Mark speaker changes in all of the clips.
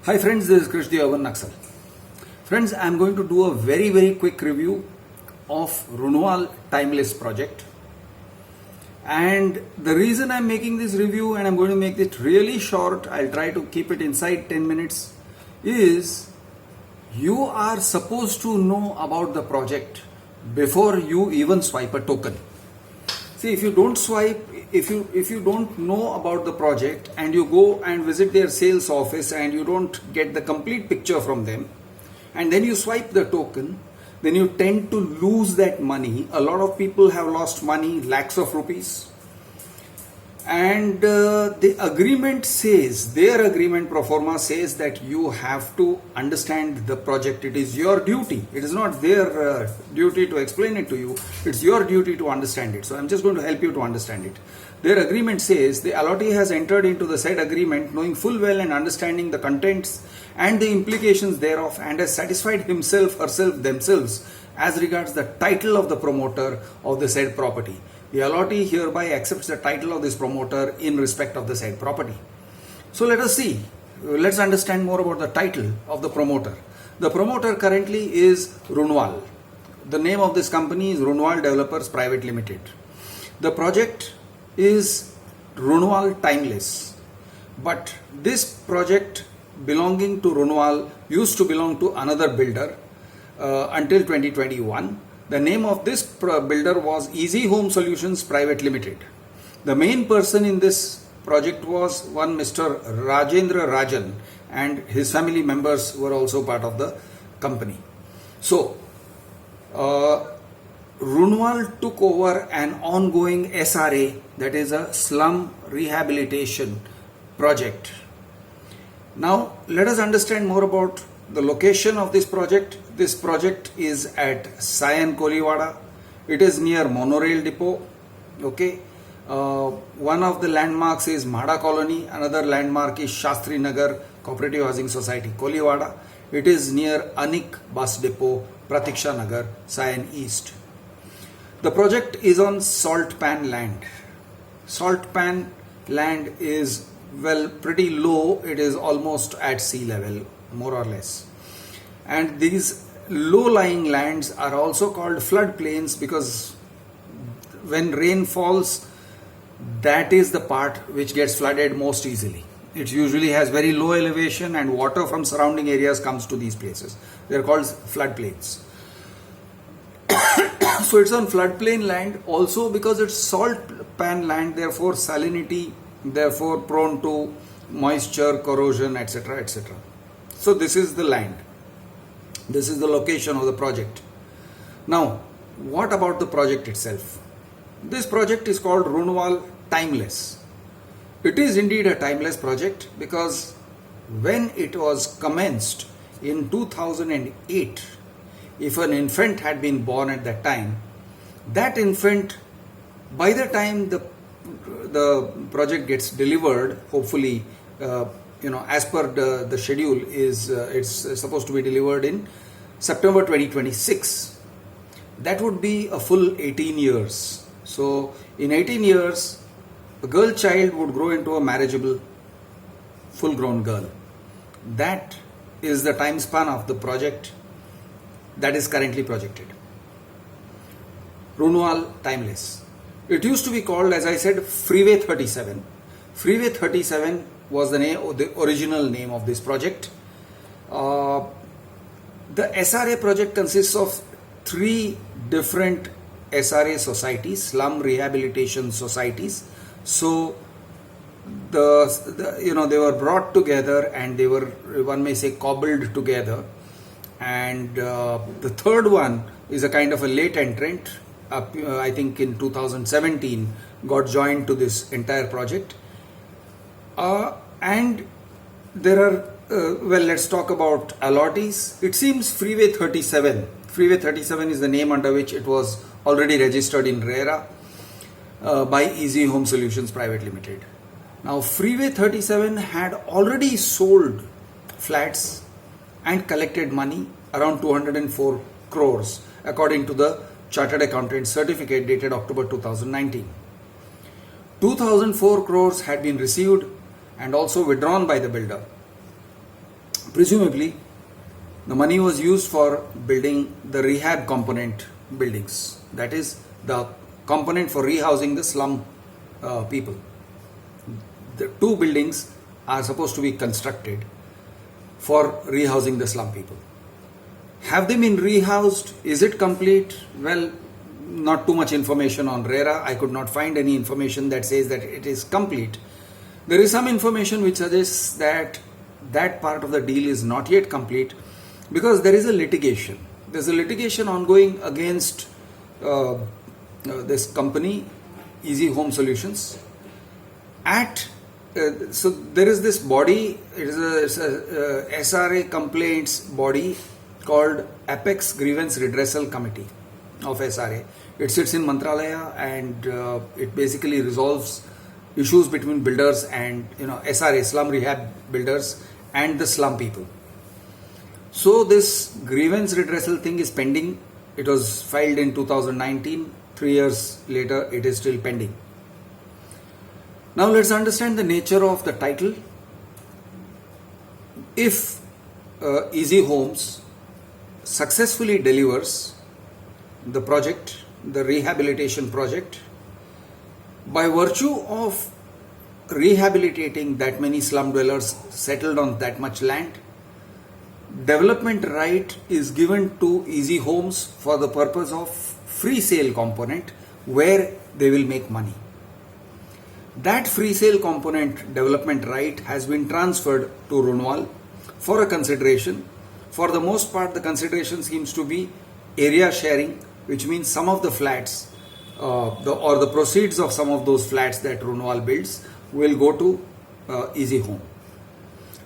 Speaker 1: Hi friends, this is Krish the Urban Naxal. Friends, I am going to do a very quick review of RUNWAL Timeless project. And the reason I am making this review, and I am going to make it really short, I'll try to keep it inside 10 minutes, is you are supposed to know about the project before you even swipe a token. See, if you don't swipe, if you don't know about the project and you go and visit their sales office and you don't get the complete picture from them, and then you swipe the token, then you tend to lose that money. A lot of people have lost money, lakhs of rupees. And the agreement says, their agreement pro forma says that you have to understand the project. It is your duty. It is not their duty to explain it to you. It's your duty to understand it. So I'm just going to help you to understand it. Their agreement says the allottee has entered into the said agreement knowing full well and understanding the contents and the implications thereof, and has satisfied himself, herself, themselves as regards the title of the promoter of the said property. The allottee hereby accepts the title of this promoter in respect of the said property. So let us see. Let's understand more about the title of the promoter. The promoter currently is RUNWAL. The name of this company is RUNWAL Developers Private Limited. The project is RUNWAL Timeless. But this project belonging to RUNWAL used to belong to another builder until 2021. The name of this builder was Easy Home Solutions Private Limited. The main person in this project was one Mr. RAJENDRA RAJAN, and his family members were also part of the company. So, RUNWAL took over an ongoing SRA, that is a slum rehabilitation project. Now, let us understand more about the location of this project. This project is at Sion, Koliwada. It is near MONORAIL depot. Okay. One of the landmarks is MHADA colony. Another landmark is SHASTRI Nagar Cooperative Housing Society, Koliwada. It is near Anik bus depot, Pratiksha Nagar, Sion East. The project is on salt pan land. Salt pan land is pretty low. It is almost at sea level, more or less. And these low-lying lands are also called floodplains because when rain falls, that is the part which gets flooded most easily. It usually has very low elevation and water from surrounding areas comes to these places. They are called floodplains. So it's on floodplain land also because it's salt pan land, therefore salinity, therefore prone to moisture, corrosion, etc. etc. So this is the land. This is the location of the project. Now, what about the project itself? This project is called RUNWAL Timeless. It is indeed a timeless project because when it was commenced in 2008, if an infant had been born at that time, that infant, by the time the project gets delivered, hopefully, as per the schedule is it's supposed to be delivered in September 2026. That would be a full 18 years. So in 18 years, a girl child would grow into a marriageable, full-grown girl. That is the time span of the project that is currently projected. RUNWAL Timeless. It used to be called, as I said, Freeway37. Freeway37 was the original name of this project. The SRA project consists of 3 different SRA societies, slum rehabilitation societies. So they were brought together and they were, one may say, cobbled together. And the third one is a kind of a late entrant. I think in 2017 got joined to this entire project. And there are, let's talk about allottees. It seems Freeway37 is the name under which it was already registered in RERA by Easy Home Solutions Private Limited. Now, Freeway37 had already sold flats and collected money around 204 crores according to the Chartered Accountant certificate dated October 2019. 2004 crores had been received and also withdrawn by the builder. Presumably, the money was used for building the rehab component buildings. That is the component for rehousing the slum people. The two buildings are supposed to be constructed for rehousing the slum people. Have they been rehoused? Is it complete? Well, not too much information on RERA. I could not find any information that says that it is complete. There is some information which suggests that that part of the deal is not yet complete because there is a litigation. There's a litigation ongoing against this company, Easy Home Solutions. So there is this body, it's a SRA complaints body called Apex Grievance Redressal Committee of SRA. It sits in Mantralaya and it basically resolves issues between builders and SRA, slum rehab builders, and the slum people. So this grievance redressal thing is pending. It was filed in 2019. 3 years later, it is still pending. Now let's understand the nature of the title. If Easy Homes successfully delivers the project, the rehabilitation project, by virtue of rehabilitating that many slum dwellers settled on that much land, development right is given to Easy Homes for the purpose of free sale component where they will make money. That free sale component development right has been transferred to RUNWAL for a consideration. For the most part, the consideration seems to be area sharing, which means some of the flats or the proceeds of some of those flats that RUNWAL builds will go to Easy Home.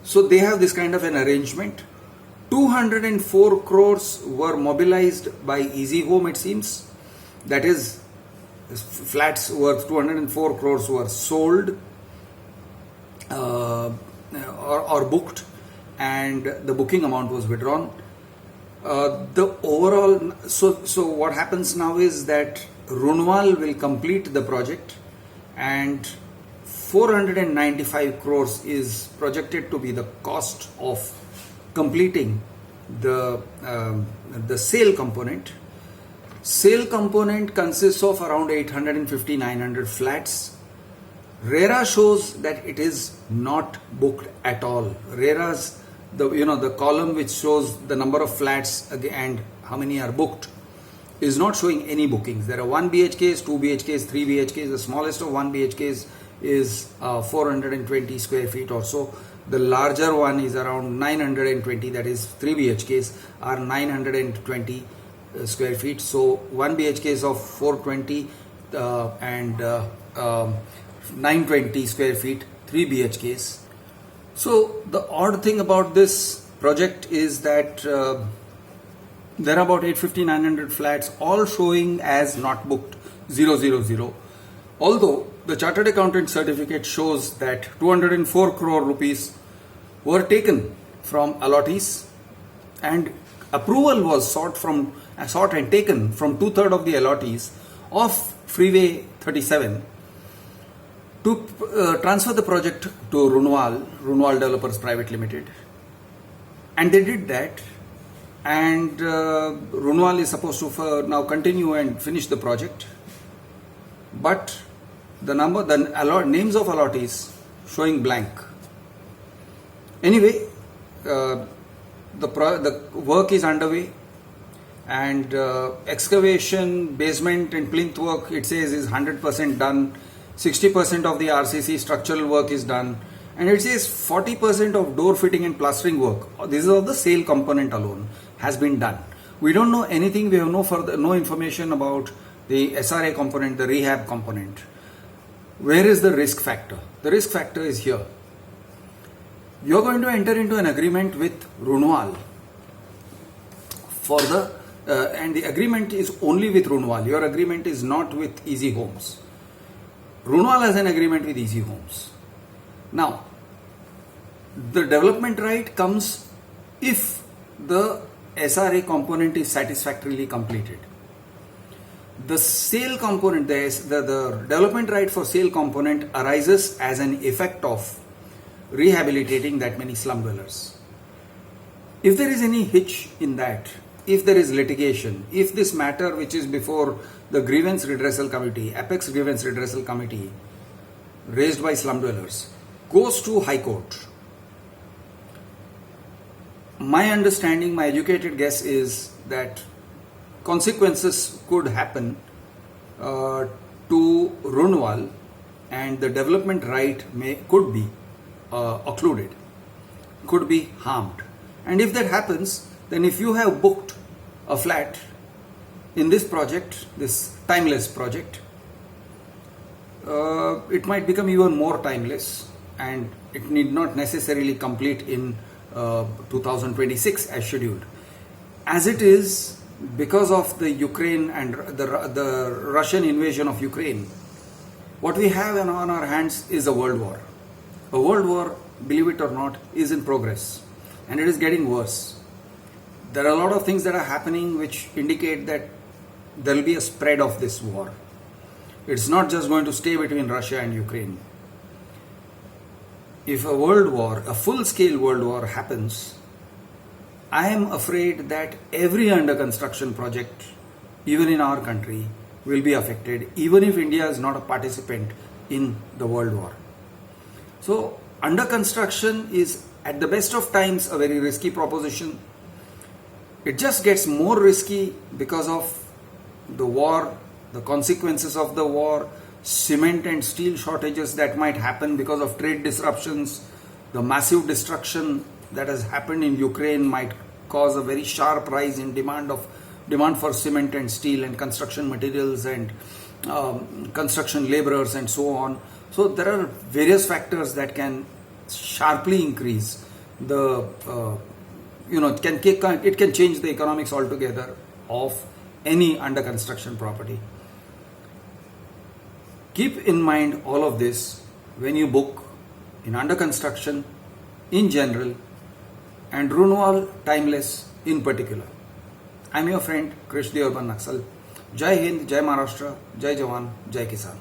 Speaker 1: So they have this kind of an arrangement. 204 crores were mobilized by Easy Home, it seems. That is, flats worth 204 crores were sold or booked, and the booking amount was withdrawn. The overall, so what happens now is that RUNWAL will complete the project, and 495 crores is projected to be the cost of completing the sale component. Sale component consists of around 850-900 flats. RERA shows that it is not booked at all. RERA's the column which shows the number of flats and how many are booked is not showing any bookings. There are 1 BHKs, 2 BHKs, 3 BHKs. The smallest of 1 BHKs is 420 square feet or so. The larger one is around 920, that is 3 BHKs are 920 square feet. So 1 BHK is of 420 and 920 square feet, 3 BHKs. So the odd thing about this project is that there are about 850-900 flats all showing as not booked 000. Although the chartered accountant certificate shows that 204 crore rupees were taken from allottees and approval was sought and taken from 2/3 of the allottees of Freeway37 to transfer the project to RUNWAL Developers Private Limited, and they did that, and RUNWAL is supposed to now continue and finish the project, but the names of allottees showing blank. Anyway, the work is underway, and excavation, basement and plinth work, it says, is 100% done. 60% of the RCC structural work is done, and it says 40% of door fitting and plastering work, this is of the sale component alone, has been done. We don't know anything, we have no information about the SRA component, the rehab component. Where is the risk factor? The risk factor is here. You are going to enter into an agreement with RUNWAL for and the agreement is only with RUNWAL. Your agreement is not with Easy Homes. RUNWAL has an agreement with Easy Homes. Now, the development right comes if the SRA component is satisfactorily completed. The sale component, the development right for sale component arises as an effect of rehabilitating that many slum dwellers. If there is any hitch in that, if there is litigation, if this matter which is before the grievance redressal committee, apex grievance redressal committee raised by slum dwellers goes to High Court, my understanding, my educated guess is that consequences could happen to RUNWAL, and the development right could be occluded, could be harmed. And if that happens, then if you have booked a flat in this project, this timeless project, it might become even more timeless, and it need not necessarily complete in 2026 as scheduled. As it is, because of the Ukraine and the Russian invasion of Ukraine, what we have on our hands is a world war. A world war, believe it or not, is in progress, and it is getting worse. There are a lot of things that are happening which indicate that there will be a spread of this war. It's not just going to stay between Russia and Ukraine. If a world war, a full-scale world war happens, I am afraid that every under construction project, even in our country, will be affected, even if India is not a participant in the world war. So, under construction is at the best of times a very risky proposition. It just gets more risky because of the war, the consequences of the war, cement and steel shortages that might happen because of trade disruptions, the massive destruction that has happened in Ukraine might cause a very sharp rise in demand for cement and steel and construction materials and construction laborers and so on. So there are various factors that can sharply increase the it can change the economics altogether of any under construction property. Keep in mind all of this when you book in under construction in general and RUNWAL timeless in particular. I am your friend Krish the Urban Naxal. Jai Hind, Jai Maharashtra, Jai Jawan, Jai Kisan.